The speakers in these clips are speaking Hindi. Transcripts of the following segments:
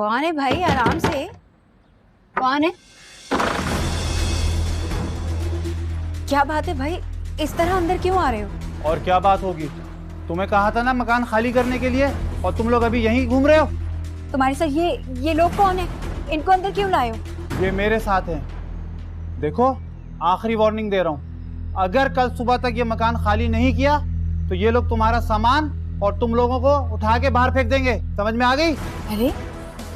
कौन है भाई? आराम से। कौन है? क्या बात है भाई, इस तरह अंदर क्यों आ रहे हो? और क्या बात होगी? तुम्हें कहा था ना मकान खाली करने के लिए, और तुम लोग अभी यहीं घूम रहे हो। तुम्हारे साथ ये लोग कौन है? इनको अंदर क्यों लाए हो? ये मेरे साथ हैं। देखो, आखिरी वार्निंग दे रहा हूँ, अगर कल सुबह तक ये मकान खाली नहीं किया तो ये लोग तुम्हारा सामान और तुम लोगों को उठा के बाहर फेंक देंगे। समझ में आ गई? अरे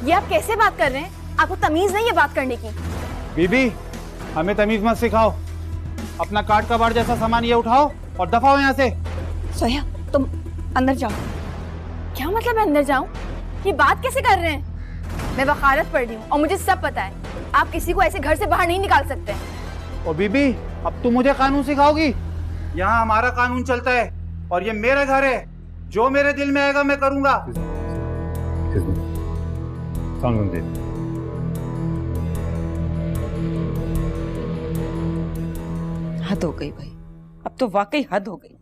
ये आप कैसे बात कर रहे हैं? आपको तमीज नहीं है बात करने की। बीबी, हमें तमीज मत सिखाओ। अपना काट कबाड़ जैसा सामान ये उठाओ और दफा हो यहाँ से। सोया, तुम अंदर जाओ। क्या मतलब मैं अंदर जाऊं? ये बात कैसे कर रहे हैं? मैं वकालत पढ़ रही हूँ और मुझे सब पता है। आप किसी को ऐसे घर से बाहर नहीं निकाल सकते। ओ बीबी, अब तुम मुझे कानून सिखाओगी? यहाँ हमारा कानून चलता है और ये मेरा घर है। जो मेरे दिल में आएगा मैं करूंगा। कानून दे। हद हो गई भाई, अब तो वाकई हद हो गई।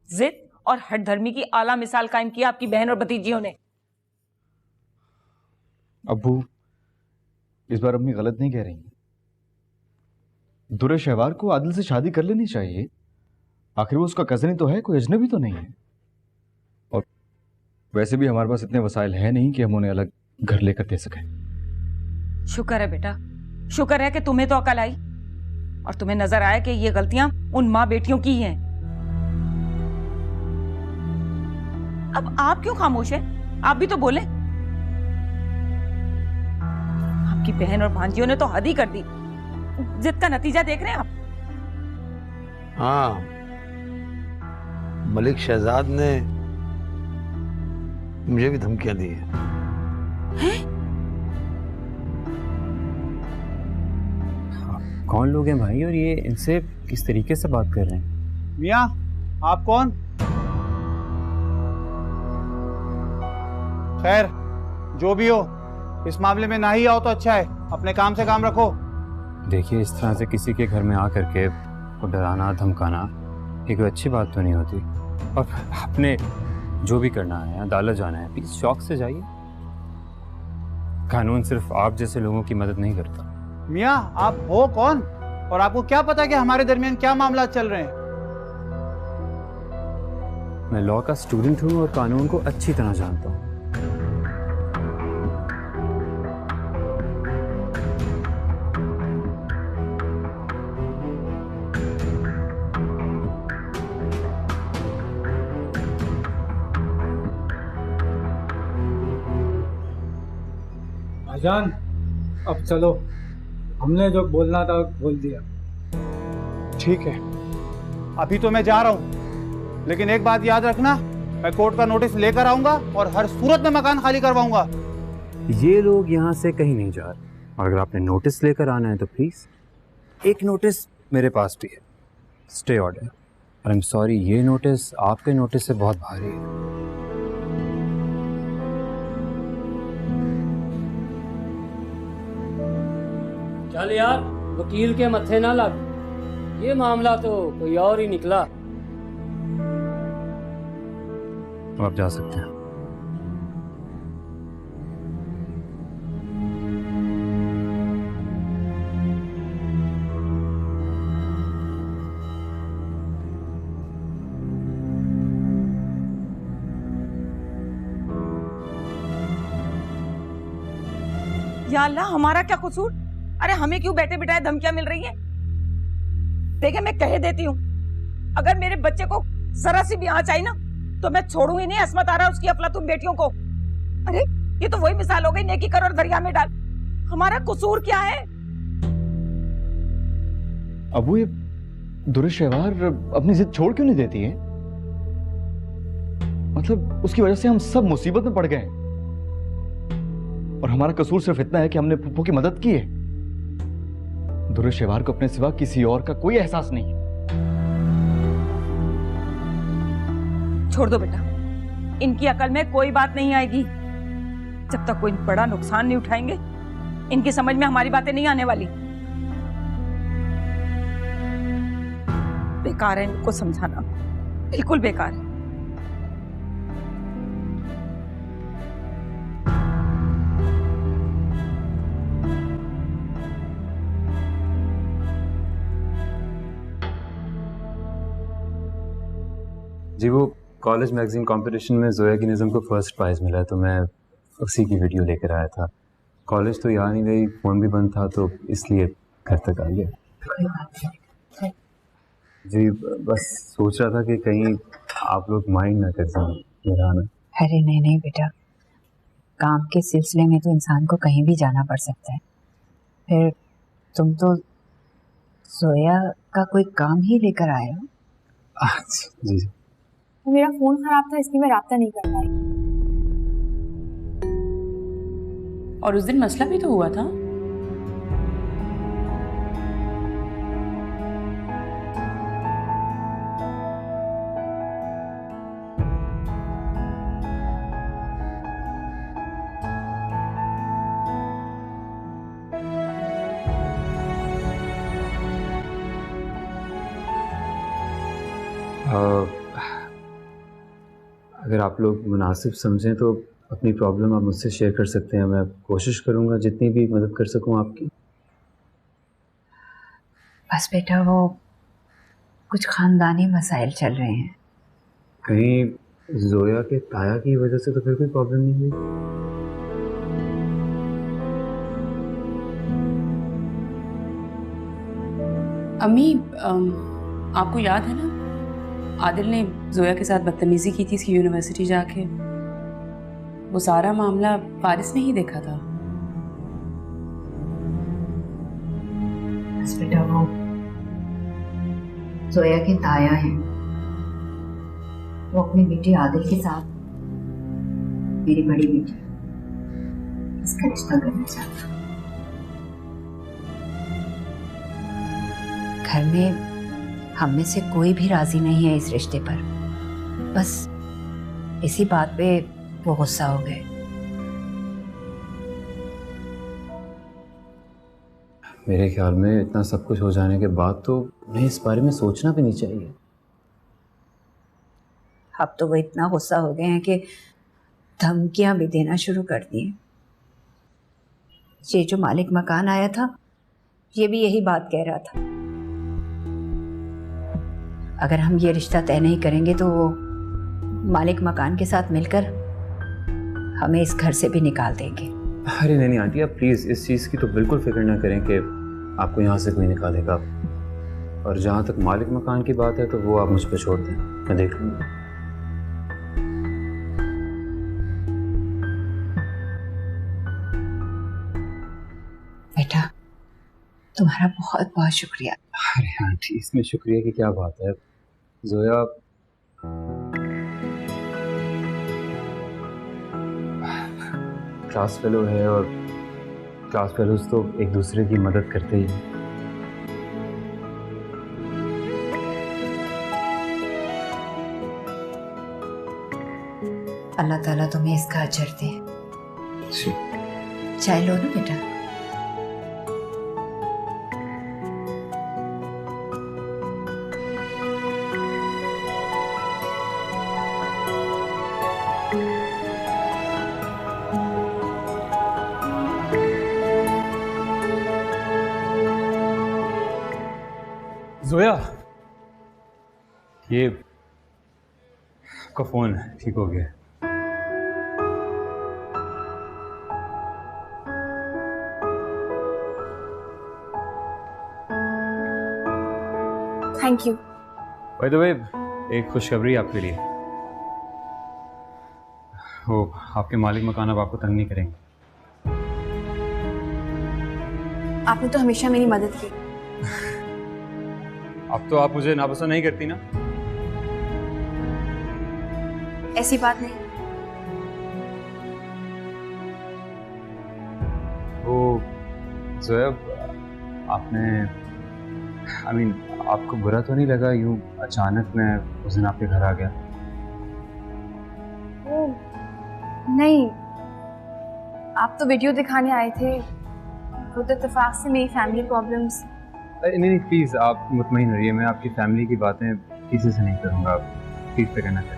जिद और हठ धर्मी की आला मिसाल कायम की आपकी बहन और भतीजियों ने। अब्बू, इस बार अम्मी गलत नहीं कह रही। दुर्रे शहवार को आदिल से शादी कर लेनी चाहिए। आखिर वो उसका कजन ही तो है, कोई अजनबी तो नहीं है। और वैसे भी हमारे पास इतने वसाइल है नहीं कि हम उन्हें अलग घर लेकर दे सकें। शुक्र है बेटा, शुक्र है कि तुम्हें तो अकल आई और तुम्हें नजर आया कि ये गलतियां उन माँ बेटियों की हैं। अब आप क्यों खामोश हैं? आप भी तो बोले। आपकी बहन और भांजियों ने तो हद ही कर दी। जिद का नतीजा देख रहे हैं आप। हाँ, मलिक शहजाद ने मुझे भी धमकियां दी है। कौन लोग हैं भाई, और ये इनसे किस तरीके से बात कर रहे हैं? मियाँ, आप कौन? खैर, जो भी हो, इस मामले में ना ही आओ तो अच्छा है। अपने काम से काम रखो। देखिए, इस तरह से किसी के घर में आकर के को डराना धमकाना ये कोई अच्छी बात तो नहीं होती। और आपने जो भी करना है, अदालत जाना है, प्लीज शौक से जाइए। कानून सिर्फ आप जैसे लोगों की मदद नहीं करता। मियाँ, आप हो कौन और आपको क्या पता कि हमारे दरमियान क्या मामला चल रहे हैं? मैं लॉ का स्टूडेंट हूँ और कानून को अच्छी तरह जानता हूँ। भाईजान, अब चलो, हमने जो बोलना था बोल दिया। ठीक है, अभी तो मैं जा रहा हूँ, लेकिन एक बात याद रखना, मैं कोर्ट का नोटिस लेकर आऊंगा और हर सूरत में मकान खाली करवाऊंगा। ये लोग यहाँ से कहीं नहीं जा रहे, और अगर आपने नोटिस लेकर आना है तो प्लीज, एक नोटिस मेरे पास भी है, स्टे ऑर्डर। और आई एम सॉरी, ये नोटिस आपके नोटिस से बहुत भारी है। चल यार, वकील के मत्थे ना लग। ये मामला तो कोई और ही निकला। तो आप जा सकते हैं। या अल्लाह, हमारा क्या कसूर? अरे हमें क्यों बैठे बिठाए धमकियां मिल रही हैं? देखे, मैं कह देती हूँ, अगर मेरे बच्चे को जरा सी भी आंच आई ना तो मैं छोड़ूंगी नहीं असमत आ रहा उसकी अफलातून बेटियों को। अरे ये तो वही मिसाल हो गई, नेकी कर और दरिया में डाल। हमारा कसूर क्या है? अबू, ये दुर्रे शहवार अपनी जिद छोड़ क्यों नहीं देती है? मतलब उसकी वजह से हम सब मुसीबत में पड़ गए हैं, और हमारा कसूर सिर्फ इतना है कि हमने फूफो की मदद की है। दुर्रे शहवार को अपने सिवा किसी और का कोई एहसास नहीं है। छोड़ दो बेटा, इनकी अकल में कोई बात नहीं आएगी। जब तक कोई बड़ा नुकसान नहीं उठाएंगे, इनकी समझ में हमारी बातें नहीं आने वाली। बेकार है इनको समझाना, बिल्कुल बेकार है। जी वो कॉलेज मैगजीन कंपटीशन में जोया की नज़म को फर्स्ट प्राइज़ मिला, तो मैं उसी की वीडियो लेकर आया था। कॉलेज तो यहाँ नहीं गई, फ़ोन भी बंद था, तो इसलिए घर तक आ गया। जी बस सोच रहा था कि कहीं आप लोग माइंड ना कर दें मेरा आना। अरे नहीं नहीं बेटा, काम के सिलसिले में तो इंसान को कहीं भी जाना पड़ सकता है। फिर तुम तो जोया का कोई काम ही लेकर आए हो। जी जी मेरा फोन खराब था इसलिए मैं राब्ता नहीं कर पाई। और उस दिन मसला भी तो हुआ था। अगर आप लोग मुनासिब समझें तो अपनी प्रॉब्लम आप मुझसे शेयर कर सकते हैं। मैं कोशिश करूंगा जितनी भी मदद कर सकूं आपकी। बस बेटा वो कुछ खानदानी मसाइल चल रहे हैं। कहीं जोया के ताया की वजह से तो फिर कोई प्रॉब्लम नहीं हुई? अम्मी आपको याद है ना, आदिल ने जोया के साथ बदतमीजी की थी इसकी यूनिवर्सिटी जाके। वो सारा मामला फारिस ने ही देखा था। बस बेटा वो जोया के ताया हैं, वो अपनी बेटी आदिल के साथ मेरी बड़ी बेटी इसका रिश्ता करना चाहता। घर में हम में से कोई भी राजी नहीं है इस रिश्ते पर। बस इसी बात पे वो गुस्सा हो गए। मेरे ख्याल में इतना सब कुछ हो जाने के बाद तो उन्हें इस बारे में सोचना भी नहीं चाहिए। अब तो वो इतना गुस्सा हो गए हैं कि धमकियां भी देना शुरू कर दी। ये जो मालिक मकान आया था ये भी यही बात कह रहा था, अगर हम ये रिश्ता तय नहीं करेंगे तो वो मालिक मकान के साथ मिलकर हमें इस घर से भी निकाल देंगे। अरे नहीं आंटी, आप प्लीज़ इस चीज़ की तो बिल्कुल फिक्र ना करें कि आपको यहाँ से कोई निकालेगा। और जहाँ तक मालिक मकान की बात है तो वो आप मुझ पर छोड़ दें, मैं देख लूँगा। बेटा तुम्हारा बहुत बहुत शुक्रिया। अरे आंटी इसमें शुक्रिया की क्या बात है। जोया क्लास फेलो है और क्लास फेलोज तो एक दूसरे की मदद करते ही हैं। अल्लाह ताला तुम्हें इसका अजर दे। चाय लो ना बेटा। जोया, ये आपका फोन ठीक हो गया। Thank you. By the way एक खुशखबरी आपके लिए। वो आपके मालिक मकान अब आपको तंग नहीं करेंगे। आपने तो हमेशा मेरी मदद की। अब तो आप मुझे नापसंद नहीं करती ना? ऐसी बात नहीं। वो जोया, आपने आपको बुरा तो नहीं लगा यूं अचानक मैं उस दिन आपके घर आ गया? नहीं, आप तो वीडियो दिखाने आए थे, खुद इत्तेफाक से मेरी फैमिली प्रॉब्लम्स। नहीं प्लीज़ आप मुतमईन रहिए, मैं आपकी फैमिली की बातें किसी से नहीं करूँगा, प्लीज़ फिक्र ना करें।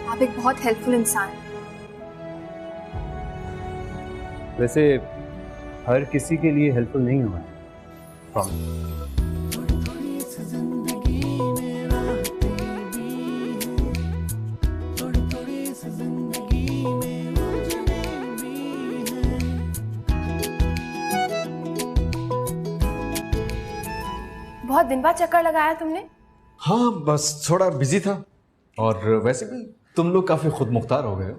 आप एक बहुत हेल्पफुल इंसान हैं। वैसे हर किसी के लिए हेल्पफुल नहीं हुआ। बहुत दिन बाद चक्कर लगाया तुमने। हाँ बस थोड़ा बिजी था, और वैसे भी तुम लोग काफी खुद मुख्तार हो गए हो,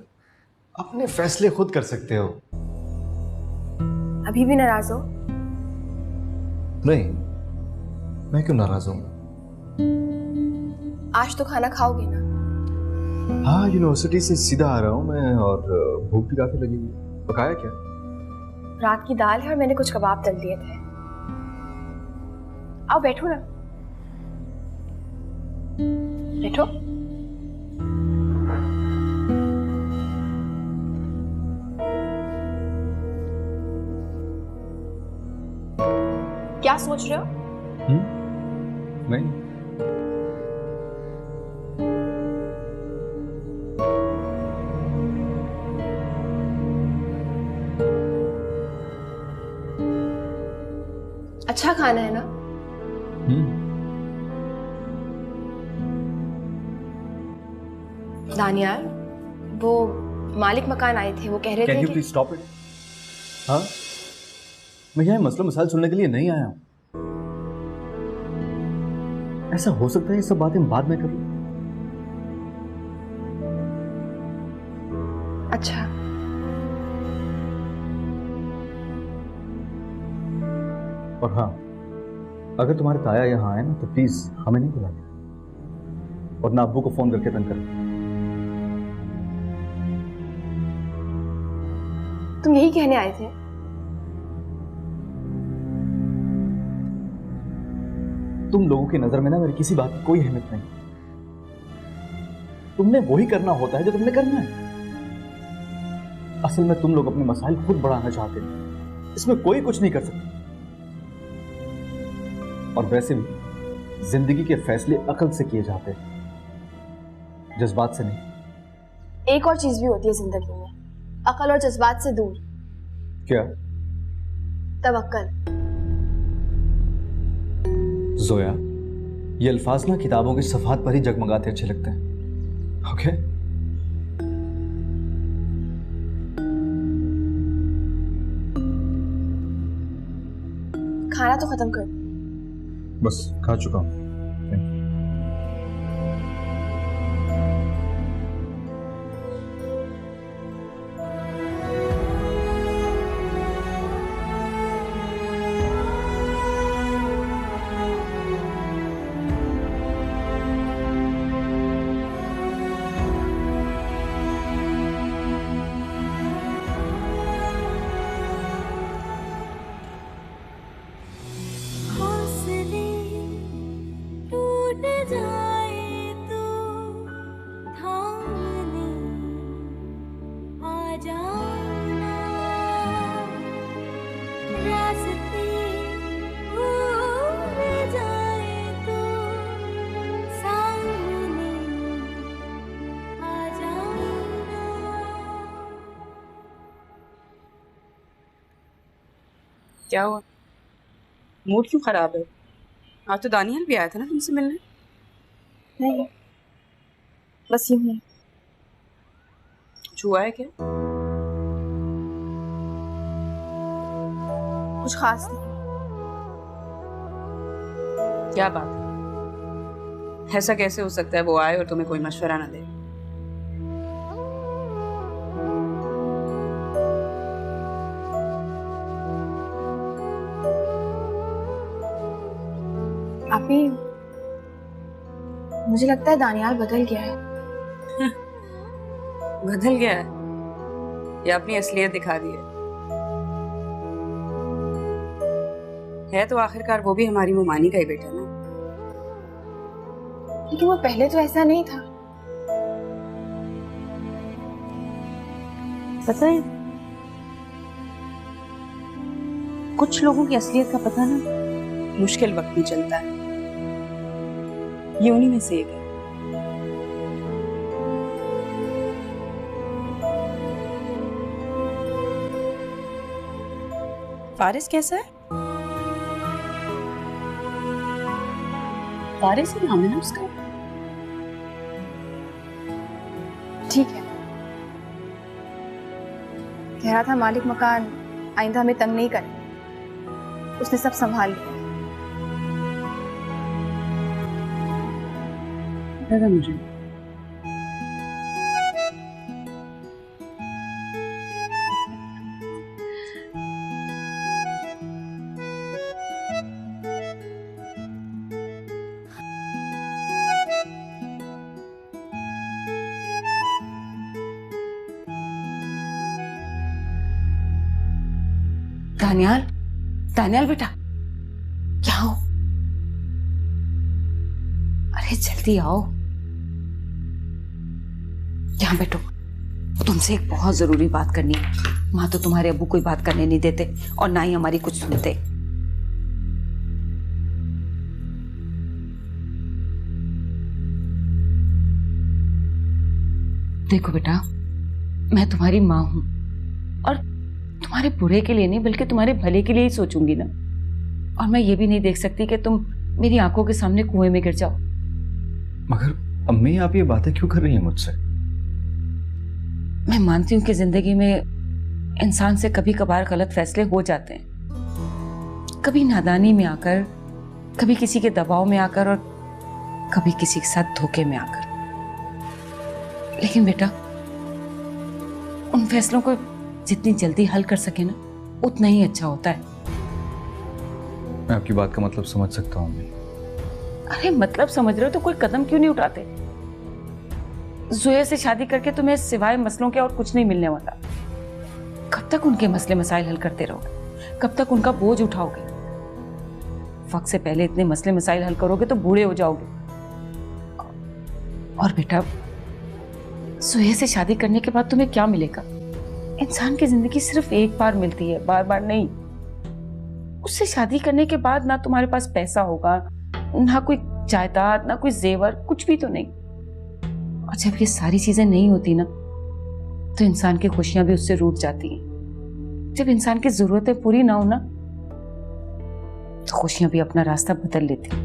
अपने फैसले खुद कर सकते हो। अभी भी नाराज हो? नहीं, मैं क्यों नाराज हूँ? आज तो खाना खाओगे ना? हाँ, यूनिवर्सिटी से सीधा आ रहा हूँ मैं, और भूख भी काफी लगी हुई। पकाया क्या? रात की दाल है और मैंने कुछ कबाब तल दिए थे। आओ बैठो ना, बैठो। क्या सोच रहे हो? नहीं। अच्छा खाना है ना? दानियाल, वो मालिक मकान आए थे, वो कह रहे थे Can you कि please stop it? हाँ, मैं यहाँ मसला मसाइल सुनने के लिए नहीं आया हूँ। ऐसा हो सकता है ये सब बातें बाद में करूँ? अच्छा। और हाँ, अगर तुम्हारे ताया यहाँ आए ना तो प्लीज हमें नहीं बुलाना, और ना अब्बू को फोन करके तंग करना। तुम यही कहने आए थे? तुम लोगों की नजर में ना मेरी किसी बात की कोई अहमियत नहीं। तुमने वही करना होता है जो तुमने करना है। असल में तुम लोग अपने मसाइल खुद बढ़ाना चाहते हो, इसमें कोई कुछ नहीं कर सकता। और वैसे भी जिंदगी के फैसले अकल से किए जाते हैं, जज्बात से नहीं। एक और चीज भी होती है जिंदगी में, अकल और जज्बात से दूर। क्या? तवक्कल। जोया, ये अल्फाज ना किताबों की सफात पर ही जगमगाते अच्छे लगते हैं। ओके? खाना तो खत्म कर। बस खा चुका हूं। क्या हुआ? मूड क्यों खराब है? आज तो दानियल भी आया था ना तुमसे मिलने। नहीं, बस यूं ही। कुछ हुआ है क्या? कुछ खास नहीं। क्या बात है? ऐसा कैसे हो सकता है वो आए और तुम्हें कोई मशवरा ना दे? अभी मुझे लगता है दानियाल बदल गया है। बदल गया है या अपनी असलियत दिखा दी है तो आखिरकार वो भी हमारी मुमानी का ही बेटा ना। लेकिन वो पहले तो ऐसा नहीं था। पता है, कुछ लोगों की असलियत का पता ना मुश्किल वक्त में चलता है। ये उन्हीं में से एक है। फारिस कैसा है? फारिस ही नाम है ना उसका? ठीक है। कह रहा था मालिक मकान आइंदा हमें तंग नहीं करे, उसने सब संभाल लिया। देखा था मुझे। दानियाल, दानियाल बेटा, क्या हो? अरे जल्दी आओ, यहाँ बैठो। तुमसे एक बहुत जरूरी बात करनी है। माँ तो तुम्हारे अब्बू कोई बात करने नहीं देते और ना ही हमारी कुछ सुनते। देखो बेटा, मैं तुम्हारी माँ हूं और तुम्हारे बुरे के लिए नहीं बल्कि तुम्हारे भले के लिए ही सोचूंगी ना। और मैं ये भी नहीं देख सकती कि तुम मेरी आंखों के सामने कुएं में गिर जाओ। मगर अम्मी, आप ये बातें क्यों कर रही हैं मुझसे? मैं मानती हूँ कि जिंदगी में इंसान से कभी कभार गलत फैसले हो जाते हैं, कभी नादानी में आकर, कभी किसी के दबाव में आकर और कभी किसी के साथ धोखे में आकर। लेकिन बेटा, उन फैसलों को जितनी जल्दी हल कर सके ना उतना ही अच्छा होता है। मैं आपकी बात का मतलब समझ सकता हूँ अम्मी। अरे मतलब समझ रहे हो तो कोई कदम क्यों नहीं उठाते? जोया से शादी करके तुम्हें सिवाय मसलों के और कुछ नहीं मिलने वाला। कब तक उनके मसले मसाइल हल करते रहोगे? कब तक उनका बोझ उठाओगे? वक्त से पहले इतने मसले मसाइल हल करोगे तो बूढ़े हो जाओगे। और बेटा, जोया से शादी करने के बाद तुम्हें क्या मिलेगा? इंसान की जिंदगी सिर्फ एक बार मिलती है, बार बार नहीं। उससे शादी करने के बाद ना तुम्हारे पास पैसा होगा, ना कोई जायदाद, ना कोई जेवर, कुछ भी तो नहीं। और जब ये सारी चीजें नहीं होती ना तो इंसान की खुशियां भी उससे रूठ जाती हैं। जब इंसान की जरूरतें पूरी ना हो ना तो खुशियां भी अपना रास्ता बदल लेती हैं।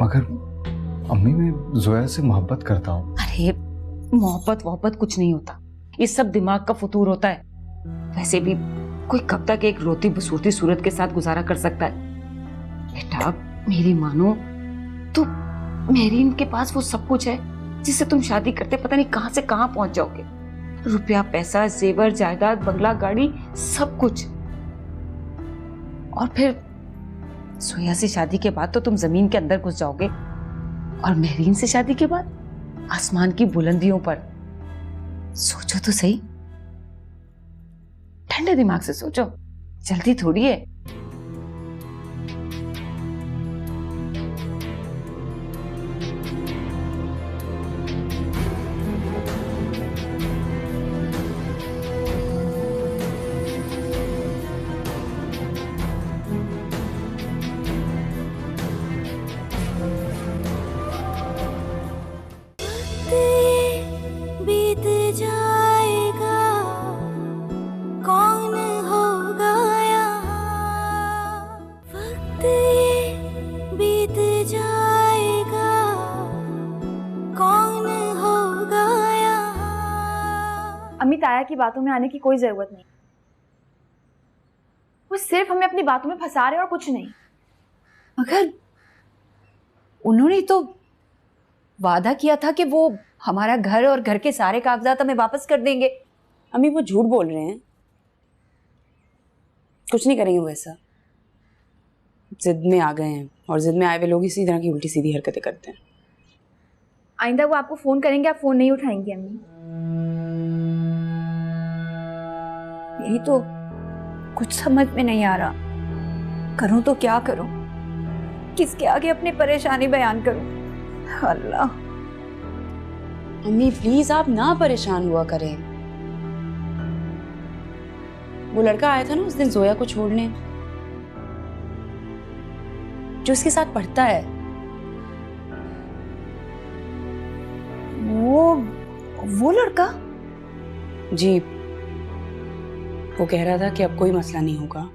मगर अम्मी, मैं जोया से मोहब्बत करता हूँ। अरे मोहब्बत कुछ नहीं होता, ये सब दिमाग का फतूर होता है। वैसे भी कोई कब तक एक रोती बसूरती सूरत के साथ गुजारा कर सकता है? बेटा मेरी मानो, तो मेहरीन के पास वो सब कुछ है जिससे तुम शादी करते पता नहीं कहां से कहां पहुंच जाओगे। रुपया, पैसा, जेवर, जायदाद, बंगला, गाड़ी, सब कुछ। और फिर सोया से शादी के बाद तो तुम जमीन के अंदर घुस जाओगे और मेहरीन से शादी के बाद आसमान की बुलंदियों पर। सोचो तो सही, ठंडे दिमाग से सोचो, जल्दी थोड़ी है। बीत जाएगा, कौन होगा यहाँ? वक्त बीत जाएगा, कौन होगा यहाँ? अम्मी, ताया की बातों में आने की कोई जरूरत नहीं। वो सिर्फ हमें अपनी बातों में फंसा रहे और कुछ नहीं। मगर उन्होंने तो वादा किया था कि वो हमारा घर और घर के सारे कागजात हमें वापस कर देंगे। अम्मी वो झूठ बोल रहे हैं, कुछ नहीं करेंगे वो ऐसा। जिद में आ गए हैं और जिद में आए हुए लोग इसी तरह की उल्टी सीधी हरकतें करते हैं। आइंदा वो आपको फोन करेंगे, आप फोन नहीं उठाएंगे अम्मी। यही तो कुछ समझ में नहीं आ रहा, करूं तो क्या करूं, किसके आगे अपनी परेशानी बयान करूं? अल्लाह। अम्मी प्लीज आप ना परेशान हुआ करें। वो लड़का आया था ना उस दिन जोया को छोड़ने, जो उसके साथ पढ़ता है। वो लड़का? जी, वो कह रहा था कि अब कोई मसला नहीं होगा,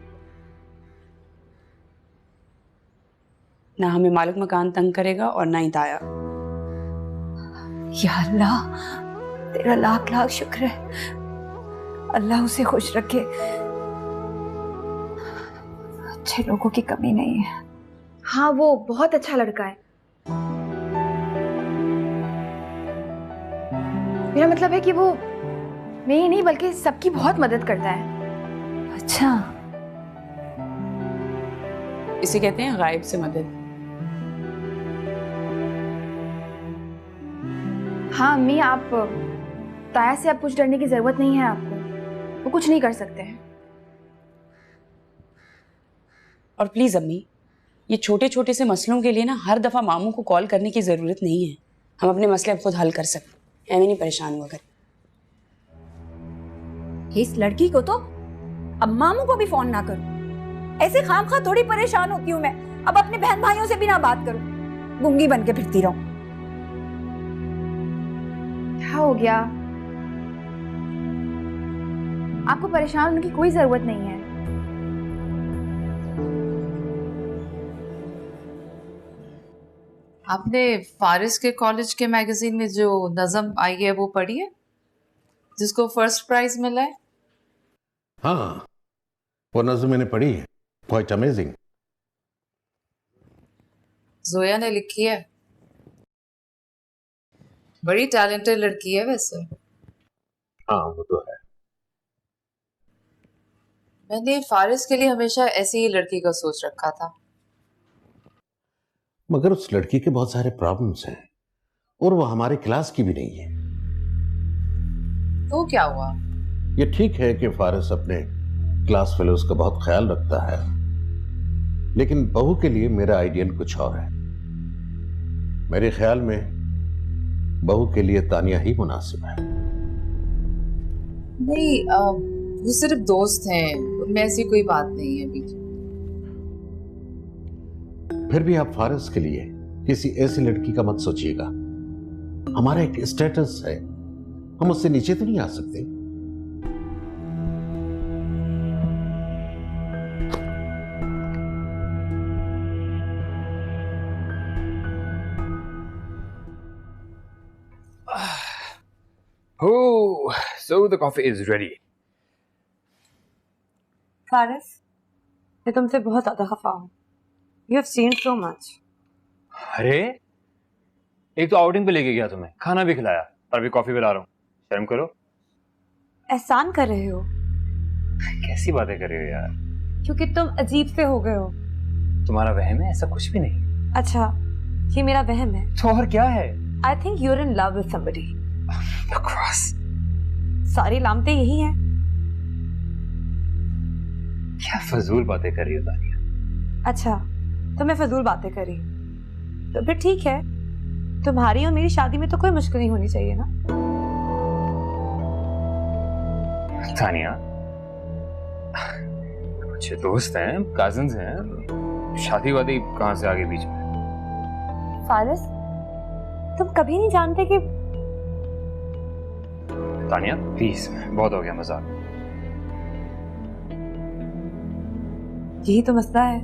ना हमें मालिक मकान तंग करेगा और ना ही ताया। या अल्लाह, तेरा लाख लाख शुक्र है, अल्लाह उसे खुश रखे। अच्छे लोगों की कमी नहीं है। हाँ, वो बहुत अच्छा लड़का है। मेरा मतलब है कि वो मेरी नहीं बल्कि सबकी बहुत मदद करता है। अच्छा, इसे कहते हैं गायब से मदद। हाँ अम्मी, आप ताया से अब कुछ डरने की जरूरत नहीं है आपको, वो कुछ नहीं कर सकते हैं। और प्लीज अम्मी, ये छोटे छोटे से मसलों के लिए ना हर दफा मामू को कॉल करने की जरूरत नहीं है। हम अपने मसले अब खुद हल कर सकते हैं, मैं नहीं परेशान हुआ कर। इस लड़की को तो अब मामू को भी फोन ना करूं। ऐसे खामखा थोड़ी परेशान होती हूँ मैं। अब अपने बहन भाइयों से भी ना बात करूं, गूंगी बन के फिरती रहूं। क्या हो गया? आपको परेशान होने की कोई जरूरत नहीं है। आपने फारिस के कॉलेज के मैगजीन में जो नज़म आई है वो पढ़ी है, जिसको फर्स्ट प्राइज मिला है? हाँ, वो नज़म मैंने पढ़ी है, क्वाइट अमेजिंग। जोया ने लिखी है, बड़ी टैलेंटेड लड़की है वैसे। हाँ वो तो है। मैंने फारिस के लिए हमेशा ऐसी ही लड़की का सोच रखा था, मगर उस लड़की के बहुत सारे प्रॉब्लम्स हैं और वो हमारे क्लास की भी नहीं है। तो क्या हुआ? ये ठीक है कि फारिस अपने क्लास फेलोज का बहुत ख्याल रखता है, लेकिन बहू के लिए मेरा आइडियल कुछ और है। मेरे ख्याल में बहू के लिए तानिया ही मुनासिब है। नहीं, वो सिर्फ दोस्त हैं, उनमें ऐसी कोई बात नहीं है बीच। फिर भी आप फारिस के लिए किसी ऐसी लड़की का मत सोचिएगा। हमारा एक स्टेटस है, हम उससे नीचे तो नहीं आ सकते। Oh, so the coffee is ready. Faris, मैं तुमसे बहुत ज्यादा खफा हूँ। You have changed so much. अरे, एक तो आउटिंग पे लेके गया तुम्हें, खाना भी खिलाया, और अभी कॉफी पिला रहा हूँ। शर्म करो। एहसान कर रहे हो। कैसी बातें कर रहे हो यार? क्योंकि तुम अजीब से हो गए हो। तुम्हारा वहम है? ऐसा कुछ भी नहीं। अच्छा, ये मेरा वहम है। तो और क्या है? I think you're in love with somebody. बकवास। सारी लामतें यही हैं। क्या फजूल बातें कर रही हो तानिया? अच्छा, तो मैं फजूल बातें करी, तो फिर ठीक है। तुम्हारी और मेरी शादी में तो कोई मुश्किल नहीं होनी चाहिए ना। तानिया, अच्छे दोस्त हैं, कजिन्स हैं, शादी वादी कहाँ से आगे बीच में? फारिस, तुम कभी नहीं जानते कि तानिया प्लीज, बहुत हो गया मजाक। यही तो मसला है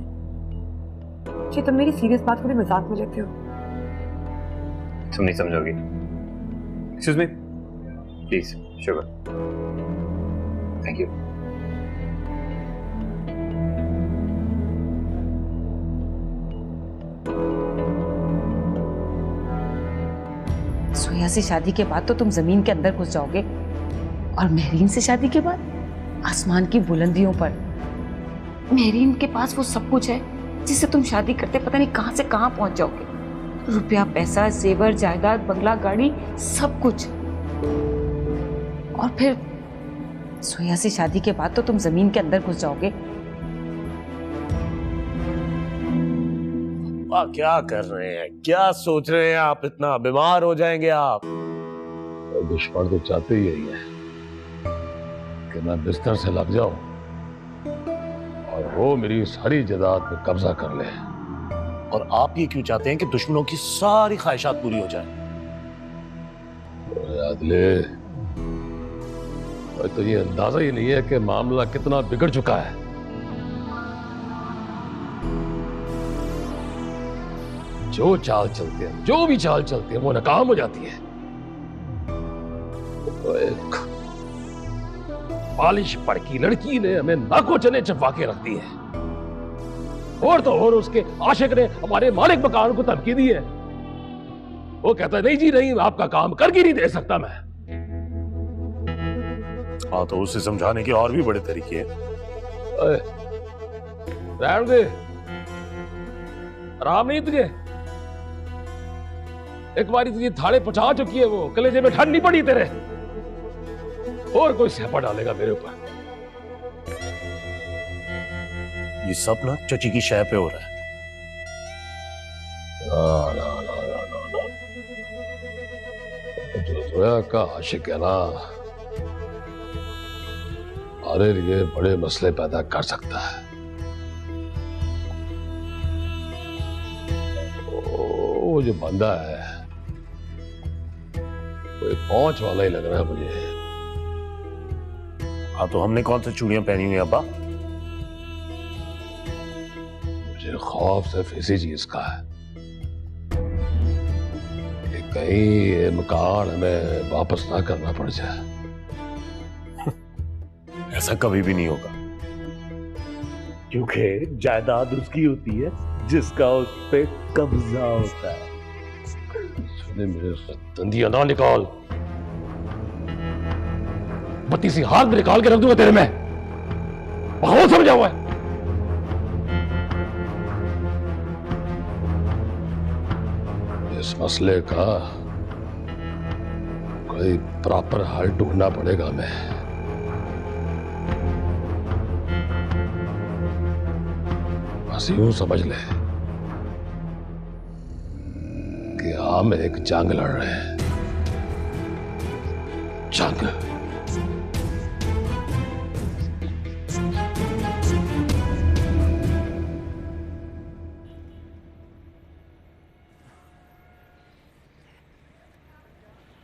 कि तुम मेरी सीरियस बात को भी मजाक में लेते हो। तुम नहीं समझोगी। Excuse me, please, sugar. Thank you. सोया से शादी के बाद तो तुम जमीन के अंदर घुस जाओगे, और मेहरीन से शादी के बाद आसमान की बुलंदियों पर। मेहरीन के पास वो सब कुछ है जिससे तुम शादी करते पता नहीं कहां से कहां पहुंच जाओगे। रुपया, पैसा, जेवर, जायदाद, बंगला, गाड़ी, सब कुछ। और फिर सोया से शादी के बाद तो तुम जमीन के अंदर घुस जाओगे। क्या कर रहे हैं, क्या सोच रहे हैं आप? इतना बीमार हो जाएंगे आप। दुश्मन तो चाहते ही यही है कि मैं बिस्तर से लग जाऊं और वो मेरी सारी जायदाद पे कब्जा कर ले। और आप ये क्यों चाहते हैं कि दुश्मनों की सारी ख्वाहिशात पूरी हो जाए? आदले, तो ये अंदाजा ही नहीं है कि मामला कितना बिगड़ चुका है। जो चाल चलती है, जो भी चाल चलती है, वो नाकाम हो जाती है। तो एक पालिश पड़की लड़की ने हमें नाको चने चबा के रख दी है, और तो और उसके आशिक ने हमारे मालिक मकान को धमकी दी है। वो कहता है नहीं जी नहीं, आपका काम करके नहीं दे सकता मैं। हाँ तो उसे समझाने के और भी बड़े तरीके हैं। रहने दे, आराम नहीं तुझे। एक बारी तुझे थाले पहुंचा चुकी है, वो कलेजे में ठंड नहीं पड़ी तेरे। और कोई स्यापा डालेगा मेरे ऊपर? ये सब ना चची की शय पे हो रहा है। जो जोया का आशिक है ना, हमारे लिए बड़े मसले पैदा कर सकता है। वो जो बंदा है वो पहुंच वाला ही लग रहा है मुझे। हाँ तो हमने कौन सी चूड़ियां पहनी हुई अब्बा? मुझे खौफ सिर्फ इसी चीज का है कि कहीं ये मकान हमें वापस ना करना पड़ जाए। ऐसा कभी भी नहीं होगा, क्योंकि जायदाद उसकी होती है जिसका उस पे कब्जा होता है। मेरे दंदियां ना निकाल, बत्ती सी हाथ में निकाल के रख दूंगा तेरे में। बहुत समझा हुआ है। इस मसले का कोई प्रॉपर हल ढूंढना पड़ेगा हमें। बस यूं समझ ले कि हम एक जंग लड़ रहे हैं। जंग।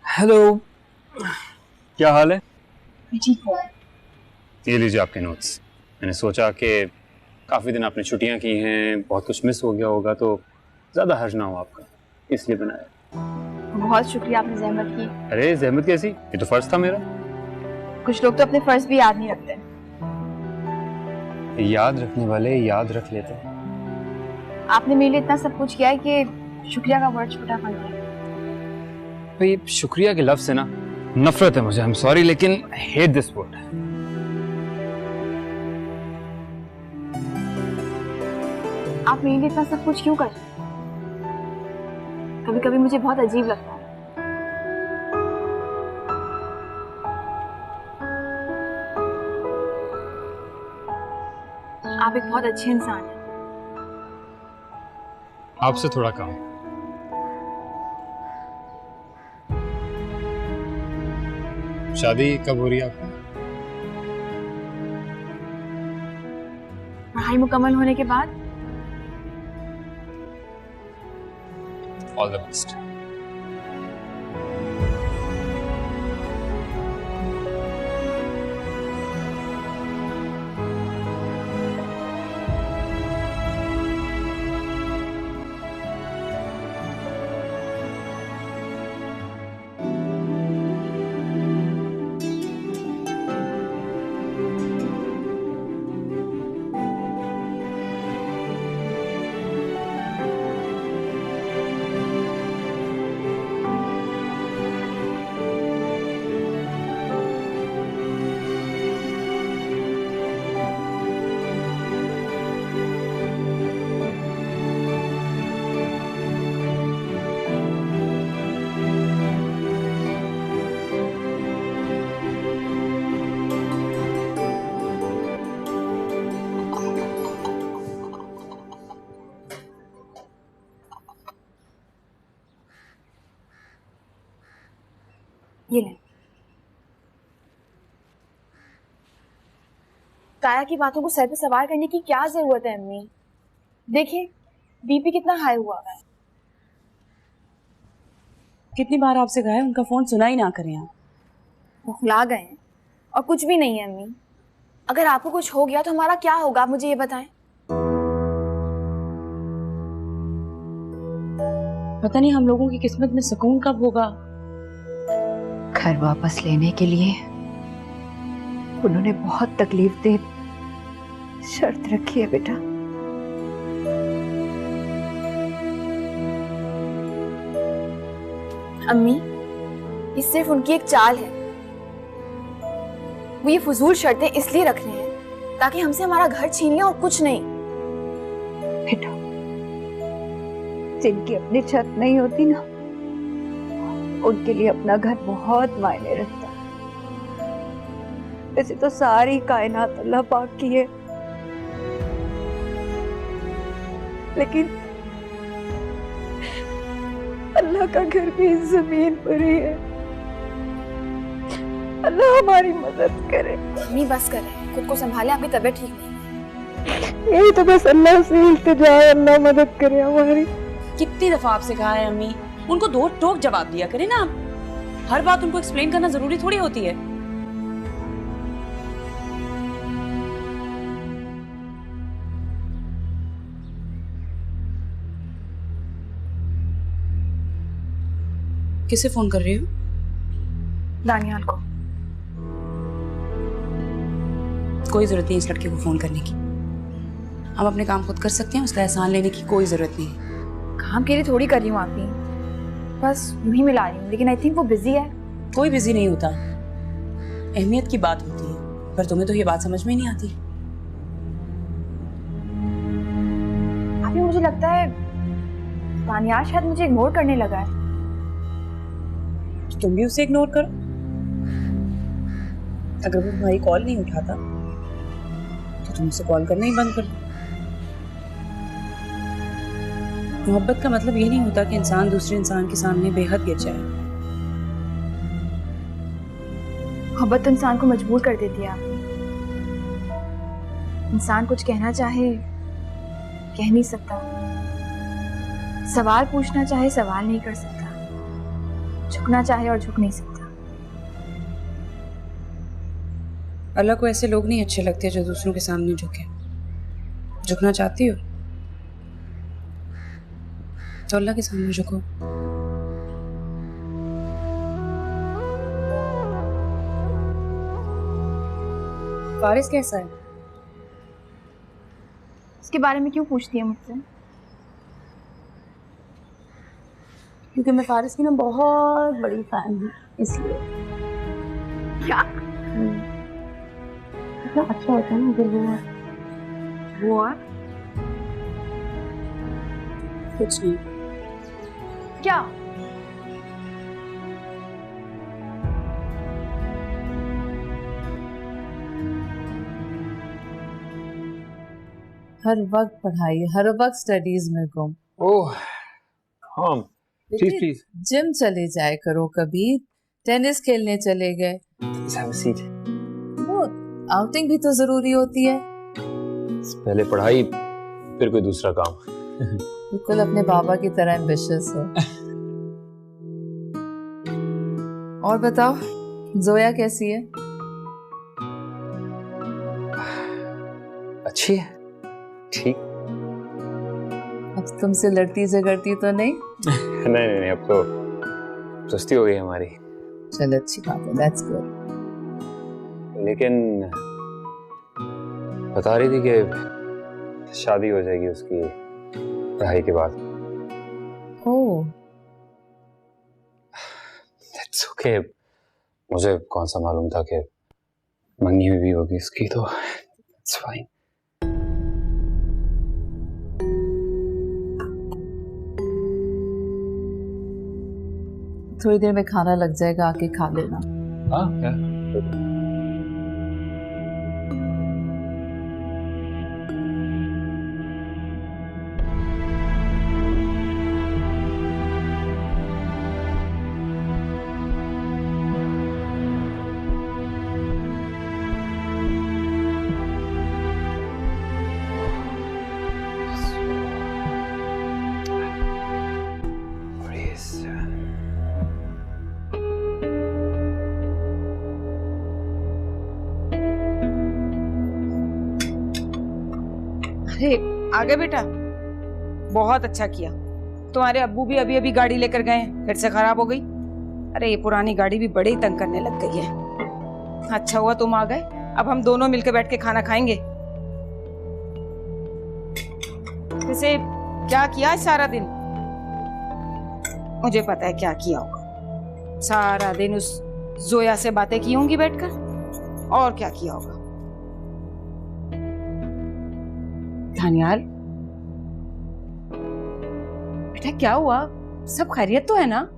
हेलो, क्या हाल है? ठीक हो? ये लीजिए आपके नोट्स। मैंने सोचा कि काफ़ी दिन आपने छुट्टियां की हैं, बहुत कुछ मिस हो गया होगा, तो ज़्यादा हर्ज ना हो आपका, इसलिए बनाया। बहुत शुक्रिया, आपने जहमत की। अरे जहमत कैसी, ये तो फर्ज था मेरा। कुछ लोग तो अपने फर्ज भी याद नहीं रखते। याद रखने वाले याद रख लेते हैं। आपने मेरे लिए इतना सब कुछ किया है कि शुक्रिया का वर्ड छोटा पड़ गया। भाई शुक्रिया के लफ्ज़ से ना नफरत है मुझे। आई एम सॉरी, लेकिन हेट दिस वर्ड। आप मेरे लिए इतना सब कुछ क्यों कर रहे हैं? कभी कभी मुझे बहुत अजीब लगता है। आप एक बहुत अच्छे इंसान हैं। आपसे थोड़ा काम। शादी कब हो रही है आपकी? पढ़ाई मुकम्मल होने के बाद। All the best. ये ले। काया की बातों को सर पे सवार करने की क्या जरूरत है अम्मी? देखिए बीपी कितना हाई हुआ है। कितनी बार आपसे कहा है उनका फोन सुना ही ना करें आप। वो खुला गए हैं और कुछ भी नहीं है अम्मी। अगर आपको कुछ हो गया तो हमारा क्या होगा, आप मुझे ये बताएं। पता नहीं हम लोगों की किस्मत में सुकून कब होगा। घर वापस लेने के लिए उन्होंने बहुत तकलीफ दे शर्त रखी है बेटा। अम्मी ये सिर्फ उनकी एक चाल है। वो ये फजूल शर्तें इसलिए रख रहे हैं ताकि हमसे हमारा घर छीन लें और कुछ नहीं। बेटा, जिनकी अपनी छत नहीं होती ना, उनके लिए अपना घर बहुत मायने रखता है। वैसे तो सारी कायनात अल्लाह पाक की है, लेकिन अल्लाह का घर भी इस जमीन पर ही है। अल्लाह हमारी मदद करे। नहीं बस करें, खुद को संभालें, आपकी तबीयत ठीक नहीं। यही तो बस अल्लाह से इल्तिजा है, अल्लाह मदद करे हमारी। कितनी दफा आपसे कहा है अम्मी, उनको दो टोक जवाब दिया करें ना आप। हर बात उनको एक्सप्लेन करना जरूरी थोड़ी होती है। किसे फोन कर रही हो? दानियाल को। कोई जरूरत नहीं इस लड़के को फोन करने की। हम अपने काम खुद कर सकते हैं, उसका एहसान लेने की कोई जरूरत नहीं है। काम के लिए थोड़ी कर रही हूँ आपकी, बस नहीं मिला रही हूँ, लेकिन आई थिंक वो बिजी है। कोई बिजी नहीं होता, अहमियत की बात होती है, पर तुम्हें तो ये बात समझ में ही नहीं आती। अभी मुझे लगता है दानियाल शायद मुझे इग्नोर करने लगा है। तुम भी उसे इग्नोर करो। अगर वो तुम्हारी कॉल नहीं उठाता तो तुम उसे कॉल करना ही बंद कर दो। मोहब्बत का मतलब ये नहीं होता कि इंसान दूसरे इंसान के सामने बेहद गिर जाए। मोहब्बत तो इंसान को मजबूर कर देती है आपने। इंसान कुछ कहना चाहे कह नहीं सकता, सवाल पूछना चाहे सवाल नहीं कर सकता, झुकना चाहे और झुक नहीं सकता। अल्लाह को ऐसे लोग नहीं अच्छे लगते जो दूसरों के सामने झुके। झुकना चाहती हो तो अल्लाह के सामने झुको। फारिस कैसा है? इसके बारे में क्यों पूछती है मुझसे? क्योंकि मैं फारिस की ना बहुत बड़ी फैन हूँ, इसलिए। क्या? कितना अच्छा होता है ना अगर वो कुछ नहीं। क्या? हर वक्त पढ़ाई, हर वक्त स्टडीज में गुम। ओह हाँ, प्लीज प्लीज। जिम चले जाए करो, कभी टेनिस खेलने चले गए। वो आउटिंग भी तो जरूरी होती है। पहले पढ़ाई फिर कोई दूसरा काम। बिल्कुल अपने बाबा की तरह एम्बिशियस हो। और बताओ जोया कैसी है? अच्छी है, ठीक। अब तुमसे लड़ती झगड़ती तो नहीं? नहीं, अब तो दोस्ती हो गई हमारी। चलो अच्छी बात है, दैट्स गुड। लेकिन बता रही थी कि शादी हो जाएगी उसकी पढ़ाई के बाद। ओह, दैट्स ओके। मुझे कौन सा मालूम था कि मंगी हुई भी होगी इसकी, तो इट्स फाइन। थोड़ी देर में खाना लग जाएगा, आके खा लेना। हाँ क्या? अरे आ गए बेटा, बहुत अच्छा किया। तुम्हारे अब्बू भी अभी अभी गाड़ी लेकर गए हैं, फिर से खराब हो गई। अरे ये पुरानी गाड़ी भी बड़े ही तंग करने लग गई है। अच्छा हुआ तुम आ गए, अब हम दोनों मिलकर बैठ के खाना खाएंगे। वैसे क्या किया है सारा दिन? मुझे पता है क्या किया होगा। सारा दिन उस जोया से बातें की होंगी बैठकर। और क्या किया होगा। धानियाल, बेटा क्या हुआ? सब खैरियत तो है ना?